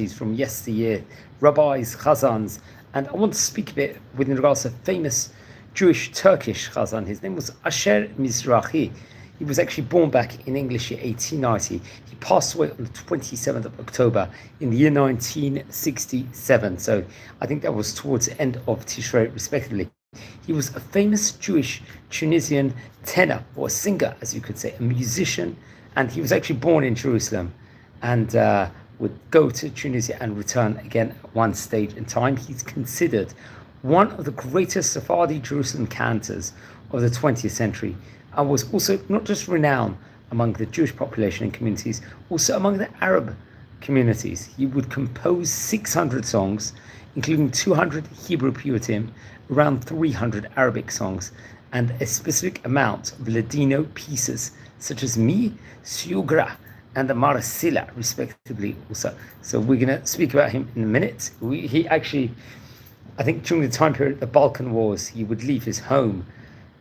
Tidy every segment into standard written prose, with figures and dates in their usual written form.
from yesteryear, rabbis, chazans, and I want to speak a bit with regards to famous Jewish Turkish chazan. His name was Asher Mizrahi. He was actually born back in English year 1890. He passed away on the 27th of October in the year 1967. So I think that was towards the end of Tishrei, respectively. He was a famous Jewish Tunisian tenor, or singer, as you could say, a musician, and he was actually born in Jerusalem and would go to Tunisia and return again at one stage in time. He's considered one of the greatest Sephardi Jerusalem cantors of the 20th century, and was also not just renowned among the Jewish population and communities, also among the Arab communities. He would compose 600 songs, including 200 Hebrew Piyutim, around 300 Arabic songs, and a specific amount of Ladino pieces, such as Mi, Siugra, and the Marasila, respectively, also. So we're going to speak about him in a minute. He actually, I think during the time period of the Balkan Wars, he would leave his home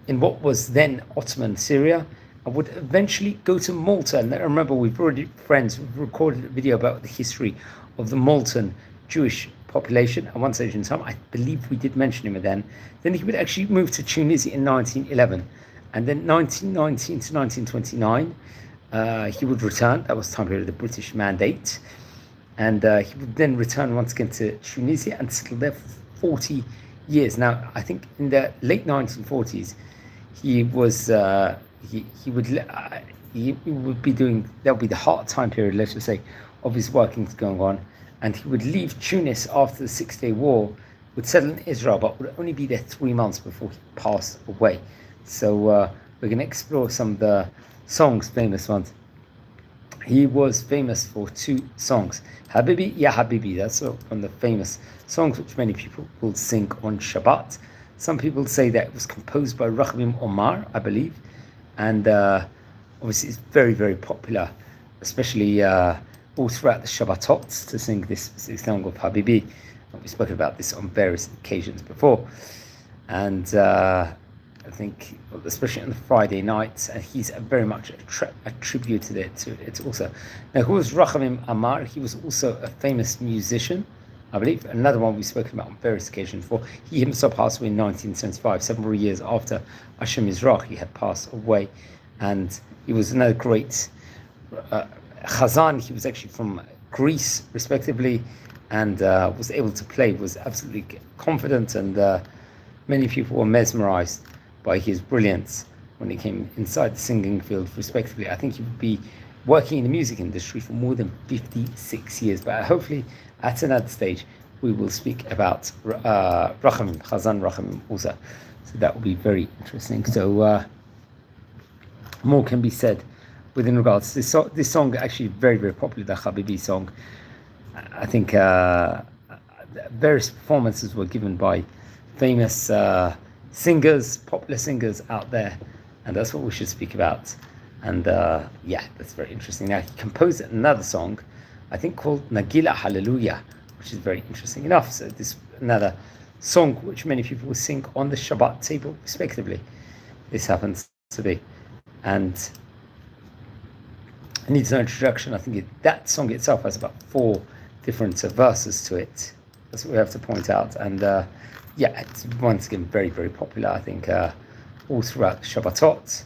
in what was then Ottoman Syria, and would eventually go to Malta. And I remember we've recorded a video about the history of the Maltan Jewish population at one stage in time. I believe we did mention him then. Then he would actually move to Tunisia in 1911. And then 1919 to 1929, he would return. That was the time period of the British Mandate. And he would then return once again to Tunisia and settle there for 40 years. Now, I think in the late 1940s, he was he would be doing, that would be the hard time period, let's just say, of his workings going on, and he would leave Tunis after the 6-Day War, would settle in Israel, but would only be there 3 months before he passed away. So we're going to explore some of the songs, famous ones. He was famous for 2 songs, Habibi Ya Habibi. That's one of the famous songs which many people will sing on Shabbat. Some people say that it was composed by Rachamim Omar, I believe, and obviously it's very, very popular, especially all throughout the Shabbatot, to sing this specific song of Habibi. And we've spoken about this on various occasions before, and I think especially on the Friday nights, and he's very much attributed it to it also. Now, who was Rachamim Omar? He was also a famous musician, I believe, another one we've spoken about on various occasions before. He himself passed away in 1975, several years after Asher Mizrahi had passed away. And he was another great Chazan. He was actually from Greece, respectively, and was able to play, was absolutely confident, and many people were mesmerized by his brilliance when he came inside the singing field, respectively. I think he would be working in the music industry for more than 56 years, but hopefully at another stage we will speak about Rachamim, Chazan Rachamim also. So that will be very interesting. So more can be said within regards to this song, actually very, very popular, the Habibi song. I think various performances were given by famous singers, popular singers out there, and that's what we should speak about. And yeah, that's very interesting. Now, he composed another song, I think called Nagila Hallelujah, which is very interesting enough. So this another song which many people will sing on the Shabbat table, respectively. This happens to be. And it needs no introduction. I think that song itself has about 4 different verses to it. That's what we have to point out. And yeah, it's once again very, very popular, I think, all throughout Shabbatot,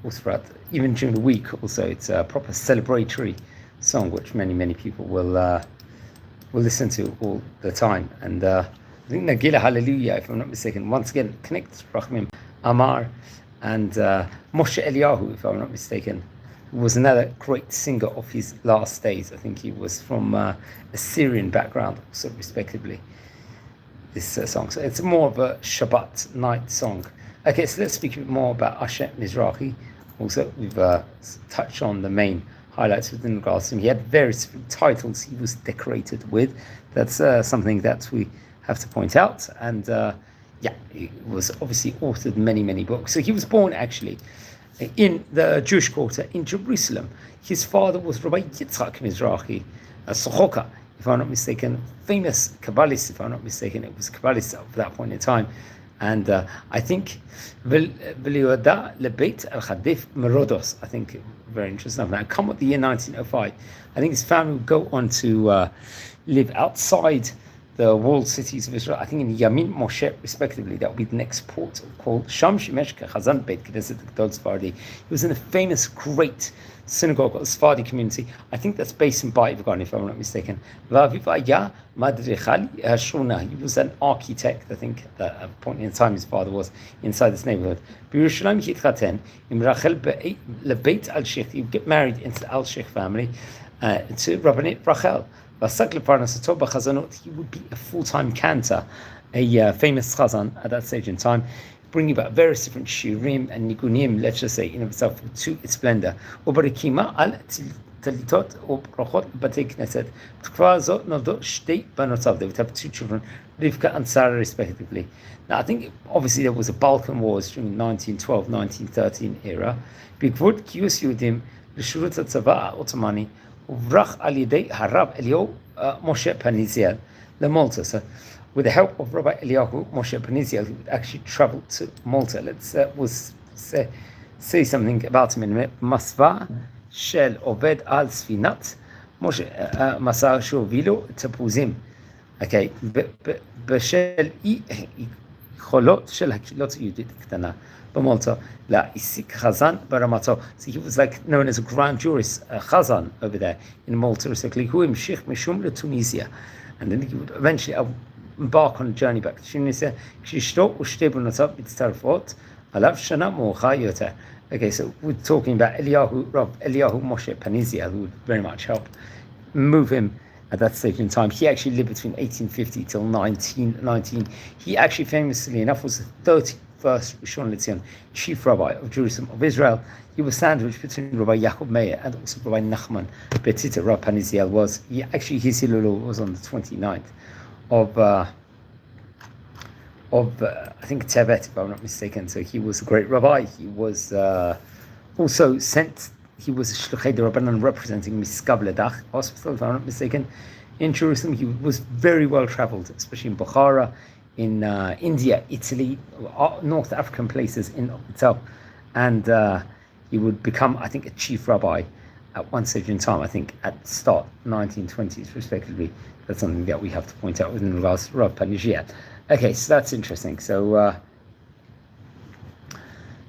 all throughout, even during the week also. It's a proper celebratory song which many, many people will listen to all the time. And I think Nagila Hallelujah, if I'm not mistaken, once again connects Rachamim Amar and Moshe Eliyahu, if I'm not mistaken, was another great singer of his last days. I think he was from a Syrian background also, respectively, this song. So it's more of a Shabbat night song. Okay, so let's speak a bit more about Asher Mizrahi. Also, we've touched on the main highlights within regards to him. He had various titles he was decorated with. That's something that we have to point out. And yeah, he was obviously authored many, many books. So he was born actually in the Jewish quarter in Jerusalem. His father was Rabbi Yitzchak Mizrahi, Sochoka, if I'm not mistaken, famous Kabbalist, if I'm not mistaken. It was Kabbalist at that point in time. And I think V'liyada lebeit al Chadif Merodos. I think very interesting. Now, come with the year 1905. I think his family would go on to live outside the walled cities of Israel. I think in Yamin Moshe, respectively, that would be the next port called Sham Shemesh Chazan Beit Knesset Gdol Sephardi. He was in a famous, great synagogue of the Sephardi community. I think that's based in Beit V'gan, if I'm not mistaken. He was an architect, I think, at a point in time his father was inside this neighborhood. He would get married into the Al-Sheikh family, to Rabbanit Rachel. He would be a full-time cantor, a famous chazan at that stage in time, bringing about various different shirim and nigunim, let's just say, in itself, to its splendor. Ubarikima al talitot ubrachot batei knesset. B'tkufa zot noldo shtei banotav. They would have two children, Rivka and Sarah, respectively. Now, I think obviously there was a Balkan Wars during the 1912, 1913 era. B'kvod kiyus Yudim l'shurut hatzava Ottomani. Uvrach al yedei Harav Eliyahu Moshe Paniziel LeMalta. So, with the help of Rabbi Eliyahu Moshe Paniziel, he would actually travel to Malta. Let's say something about him in a minute. Masva shel Oved al Sfinat Moshe Masar Shovilo Tepuzim. Okay, בשל אי יכולות של הקהילות היהודית הקטנה במולטה להעסיק חזן ברמתו. So he was like known as a grand jurist, Chazan over there in Malta, respectively, who המשיך משום לטוניסיה. And then he would eventually embark on a journey back to Tunisia. כשאשתו ושתי בנותיו מצטרפות עליו שנה מאוחר יותר. Okay, so we're talking about Eliyahu Moshe Paniziel, who would very much help move him at that stage in time. He actually lived between 1850 till 1919. He actually, famously enough, was the 31st Rishon LeZion, chief rabbi of Jerusalem, of Israel. He was sandwiched between Rabbi Yaakov Meir and also Rabbi Nachman Betita. Rabbi Paniziel was, his Hilul was on the 29th of I think Tevet, if I'm not mistaken. So he was a great rabbi. He was also sent. He was a Shluchei D'Rabbanan representing Miskabledach Hospital, if I'm not mistaken, in Jerusalem. He was very well traveled, especially in Bukhara, in India, Italy, North African places in itself. And he would become, I think, a chief rabbi at one stage in time, I think, at the start, 1920s, respectively. That's something that we have to point out within regards to Rav Paniziel. Okay, so that's interesting. So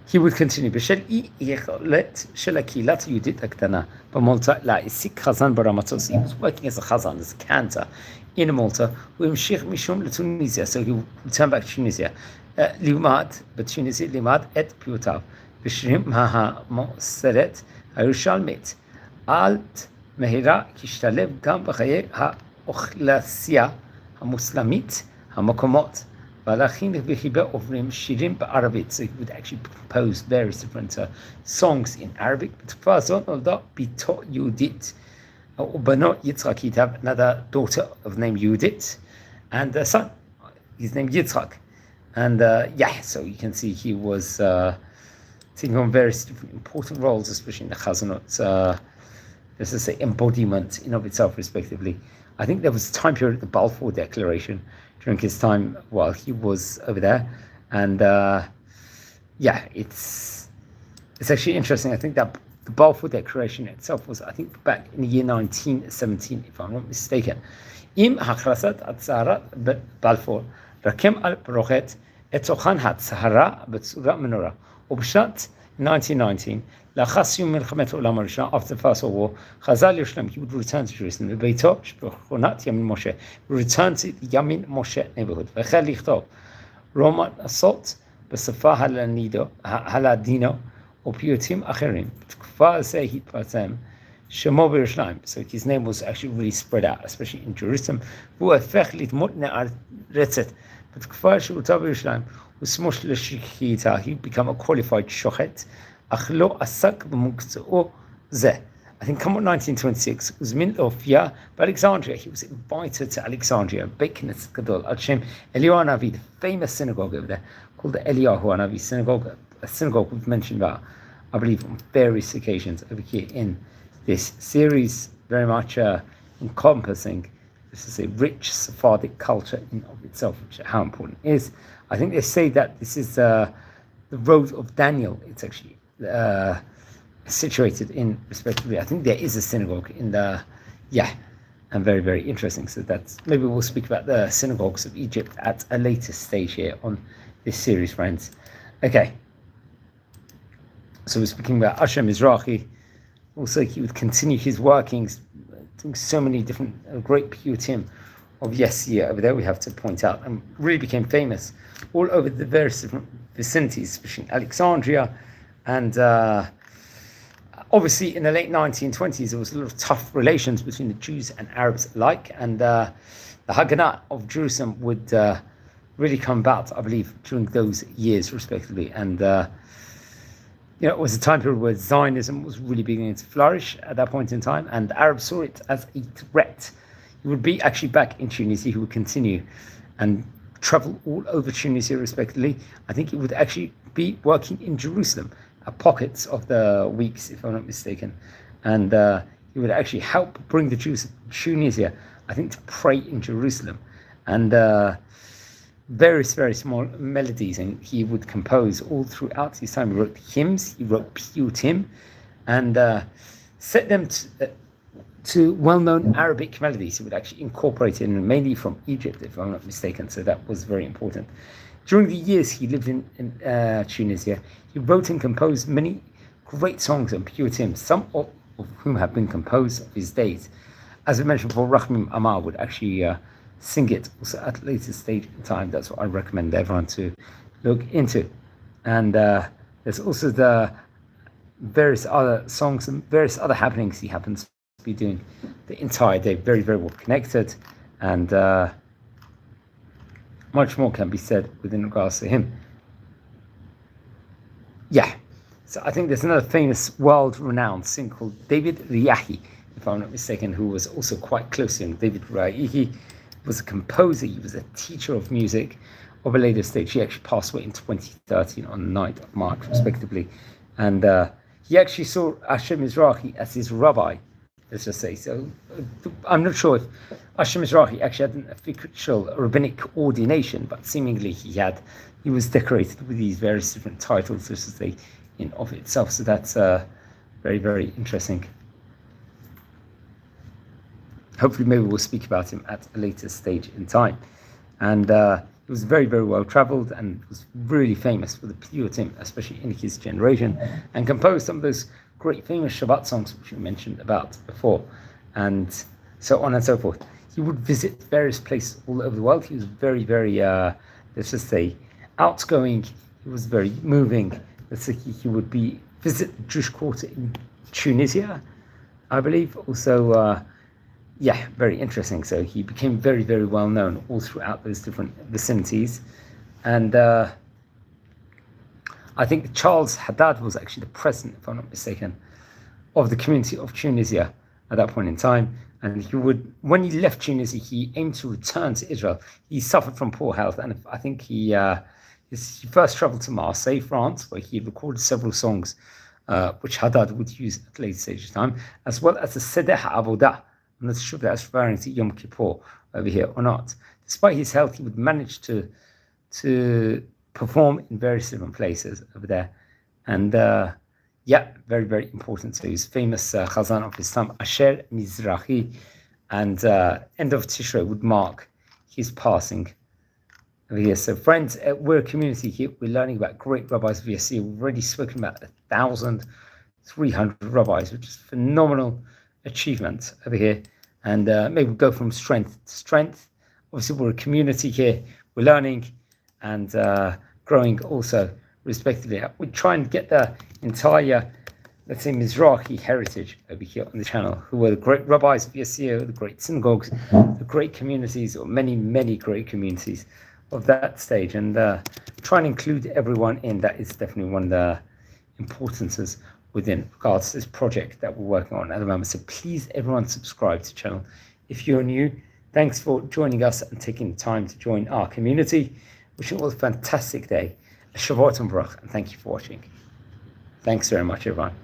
he would continue. בשל אי יכולת של הקהילת היהודית הקטנה במולטה להעסיק חזן ברמתו. So he was working as a chazan, as a cantor in Malta. הוא המשיך משום לטוניסיה. So he would return back to Tunisia. לימד בתוניסיה, לימד את פיוטיו בשירים המוסרת הירושלמית. אלט מהירה כשתלב גם בחיי האוכלוסייה המוסלמית המקומות. So he would actually compose various different songs in Arabic. Another daughter of name Yudit, and a son, his name Yitzchak. And so you can see he was taking on various different important roles, especially in the Chazanot, let's just say embodiment in of itself, respectively. I think there was a time period, the Balfour Declaration, during his time while he was over there, and it's actually interesting. I think that the Balfour Declaration itself was, I think, back in the year 1917, if I'm not mistaken. Im הכרזת הצהרת בלפור רקם על ברוכת את תוכן הצהרה בצורה מנורה. ובשנת 1919, לאחר סיום מלחמת העולם הראשונה, after the First World War, חזר לירושלים. He would return to Jerusalem, בביתו שבשכונת ימין משה. Return to the ימין משה neighborhood. והחל לכתוב רומנסות בשפה הלדינו ופיוטים אחרים. בתקופה הזו התפרסם שמו בירושלים. So his name was actually really spread out, especially in Jerusalem. והוא הפך לדמות נערצת. בתקופה שהותו בירושלים, ושמו של שחיטה, he became a qualified שוחט. אך לא עסק במקצועו זה. I think come on 1926, הוזמין להופיע באלכסנדריה. He was invited to Alexandria, בית כנסת גדול, על שם אליהו הנביא, the famous synagogue over there, called the Eliyahu Hanavi synagogue, a synagogue we've mentioned about, I believe, on various occasions over here in this series, very much encompassing, this is a rich Sephardic culture in of itself, which how important it is. I think they say that this is the road of Daniel. It's actually situated in, respectively, I think there is a synagogue in the, and very, very interesting. So that's, maybe we'll speak about the synagogues of Egypt at a later stage here on this series, friends. Okay. So we're speaking about Asher Mizrahi. Also, he would continue his workings, doing so many different great piyutim of yesteryear over there, we have to point out, and really became famous all over the various different vicinities, especially in Alexandria. And obviously in the late 1920s, there was a lot of tough relations between the Jews and Arabs alike. And the Haganah of Jerusalem would really come about, I believe, during those years, respectively. And it was a time period where Zionism was really beginning to flourish at that point in time, and the Arabs saw it as a threat. He would be actually back in Tunisia. He would continue and travel all over Tunisia, respectively. I think he would actually be working in Jerusalem at pockets of the weeks, if I'm not mistaken. And he would actually help bring the Jews to Tunisia, I think, to pray in Jerusalem. And various, very small melodies, and he would compose all throughout his time. He wrote hymns, he wrote piyutim, and set them to well-known Arabic melodies. He would actually incorporate it in, mainly from Egypt, if I'm not mistaken, so that was very important. During the years he lived in Tunisia, he wrote and composed many great songs and piyutim, some of whom have been composed of his days. As I mentioned before, Rahmim Amar would actually sing it also at a later stage in time. That's what I recommend everyone to look into. And there's also the various other songs and various other happenings he happens to be doing the entire day, very, very well connected, and much more can be said within regards to him. Yeah, so I think there's another famous world-renowned singer called David Riyahi, if I'm not mistaken, who was also quite close to him. David Riyahi was a composer, he was a teacher of music of a later stage. He actually passed away in 2013 on the 9th of March, respectively. And he actually saw Asher Mizrahi as his rabbi, let's just say. So I'm not sure if Asher Mizrahi actually had an official rabbinic ordination, but seemingly he was decorated with these various different titles, let's just say, in of itself. So that's very, very interesting. Hopefully, maybe we'll speak about him at a later stage in time. And he was very, very well traveled and was really famous for the piyutim, especially in his generation, and composed some of those great famous Shabbat songs which we mentioned about before, and so on and so forth. He would visit various places all over the world. He was very, very, let's just say, outgoing. He was very moving. Let's say he would visit the Jewish quarter in Tunisia, I believe. Also, very interesting. So he became very, very well known all throughout those different vicinities. And I think Charles Haddad was actually the president, if I'm not mistaken, of the community of Tunisia at that point in time. And when he left Tunisia, he aimed to return to Israel. He suffered from poor health, and I think he first traveled to Marseille, France, where he recorded several songs, which Haddad would use at a later stage of time, as well as the Sedeh HaAvodah. I'm not sure if that's referring to Yom Kippur over here or not. Despite his health, he would manage to perform in various different places over there. And very, very important. So he's famous Chazan of his time, Asher Mizrahi, and end of Tishrei would mark his passing over here. So friends, we're a community here. We're learning about great rabbis of yesteryear. We've already spoken about 1,300 rabbis, which is phenomenal achievement over here. And maybe we'll go from strength to strength. Obviously, we're a community here. We're learning and growing also, respectively. We try and get the entire, let's say, Mizrahi heritage over here on the channel, who were the great rabbis of yesteryear, the great synagogues, the great communities, or many, many great communities of that stage. And try and include everyone in. That is definitely one of the importances within regards to this project that we're working on at the moment. So please, everyone, subscribe to the channel if you're new. Thanks for joining us and taking the time to join our community. Wishing you all a fantastic day. A Shabbat and Baruch, and thank you for watching. Thanks very much, everyone.